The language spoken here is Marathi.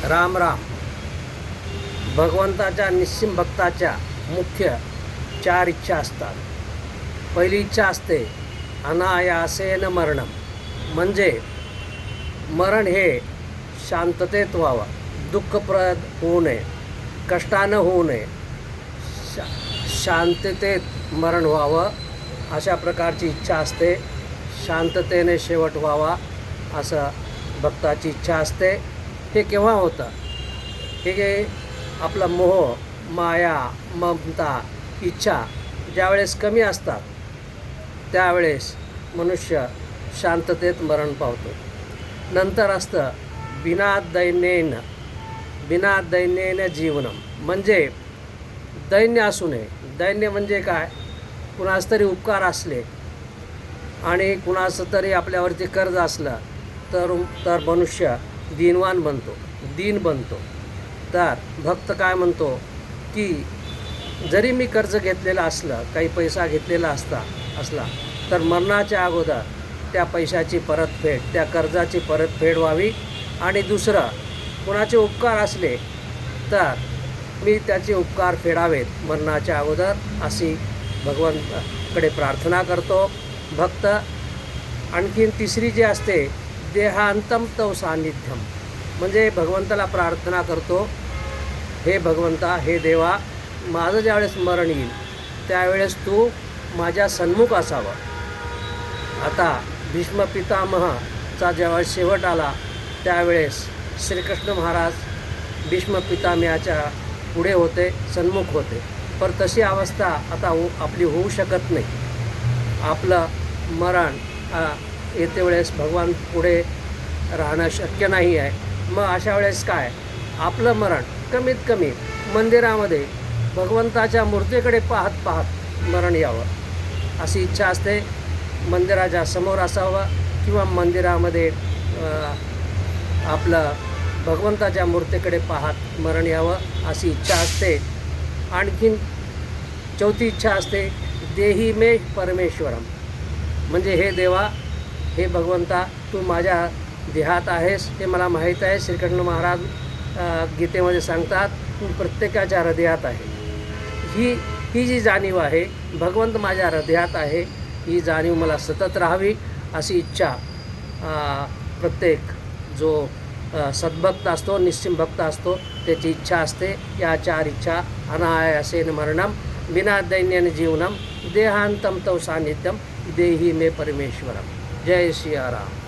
राम राम. भगवंताच्या निस्सिम भक्ताच्या मुख्य 4 इच्छा असतात. पहिली इच्छा असते अनायासेन मरणम, म्हणजे मरण हे शांततेत व्हावं, दुःखप्रद होऊ नये, कष्टानं होऊ नये, शांततेत मरण व्हावं अशा प्रकारची इच्छा असते. शांततेने शेवट व्हावा असं भक्ताची इच्छा असते. हे केव्हा होतं? हे आपला मोह, माया, ममता, इच्छा ज्यावेळेस कमी असतात त्यावेळेस मनुष्य शांततेत मरण पावतो. नंतर असतं बिना दैन्येन जीवनम, म्हणजे दैन्य असू नये. दैन्य म्हणजे काय? कुणास तरी उपकार असले आणि कुणाचं तरी आपल्यावरती कर्ज असलं तर मनुष्य दीनवान बनतो, दीन बनतो. तर भक्त काय म्हणतो की जरी मी कर्ज घेतलेलं असलं, काही पैसा घेतलेला असला तर मरणाच्या अगोदर त्या पैशाची परतफेड, त्या कर्जाची परतफेड व्हावी. आणि दुसरं, कुणाचे उपकार असले तर मी त्याचे उपकार फेडावेत मरणाच्या अगोदर, अशी भगवंताकडे प्रार्थना करतो भक्त. आणखीन तिसरी जी असते देहांतम तव सान्निध्यम, म्हणजे भगवंताला प्रार्थना करतो, हे भगवंता, हे देवा, माझं ज्यावेळेस मरण येईल त्यावेळेस तू माझ्या सन्मुख असावं. आता भीष्म पितामहाचा जेव्हा शेवट आला त्यावेळेस श्रीकृष्ण महाराज भीष्म पितामहाच्या पुढे होते, सन्मुख होते. पण तशी अवस्था आता आपली होऊ शकत नाही. आपलं मरण येते वेळेस भगवान पुढे राहणं शक्य नाही आहे. मग अशा वेळेस काय? आपलं मरण कमीत कमी मंदिरामध्ये भगवंताच्या मूर्तीकडे पाहत मरण यावं अशी इच्छा असते. मंदिराच्या समोर असावं किंवा मंदिरामध्ये आपलं भगवंताच्या मूर्तीकडे पाहत मरण यावं अशी इच्छा असते. आणखीन चौथी इच्छा असते देही मे परमेश्वरम, म्हणजे हे देवा, हे भगवंता, तू माझ्या देहात आहेस हे मला माहीत आहे. श्रीकृष्ण महाराज गीतेमध्ये सांगतात तू प्रत्येकाच्या हृदयात आहे. ही जी जाणीव आहे, भगवंत माझ्या हृदयात आहे, ही जाणीव मला सतत राहावी अशी इच्छा प्रत्येक जो सद्भक्त असतो, निस्सिम भक्त असतो, त्याची इच्छा असते. या 4 इच्छा अनायासेन मरणम, विना दैन्येन जीवनम, देहांतम तव सान्निध्यम, देही मे परमेश्वरम. जय सियाराम.